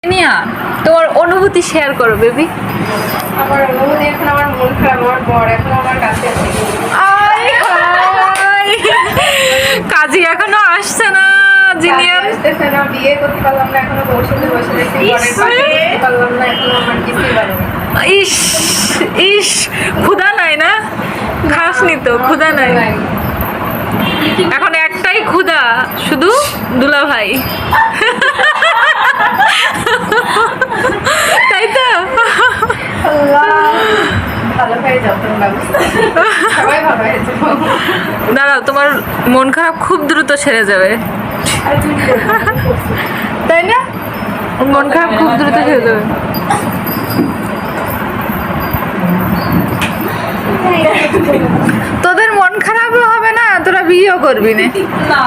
নিয়া তোমার অনুভূতি শেয়ার করো বেবি। আমার অনুভূতি এখন আমার মন খারাপ, আমার বর এখন আমার কাছে আছে। কাজী এখনো আসছে না, জিনিয়ার আসতেছে না, বিয়ে করতে পারলাম না, এখনো বউর সাথে বসে রয়েছি, বরের পাশে বসতে পারলাম না, এখনো আমার কিছুই ভালো না। ইস ইস, ক্ষুধা নাই না, খাসনি তো, ক্ষুধা নাই এখন, একটাই ক্ষুধা, শুধু দুলা ভাই। তাই তো? আল্লাহ, ভালো হয়ে যাও তোমার ব্যবস্থা, সবাই ভালো হয়ে যাও। দাঁড়াও, তোমার মন খারাপ খুব দ্রুত সেরে যাবে, আর তুমি কি করবে? তাই না? মন খারাপ খুব দ্রুত সেরে যাবে। তোদের মন খারাপও হবে না, তোরা বিয়েও করবি না। না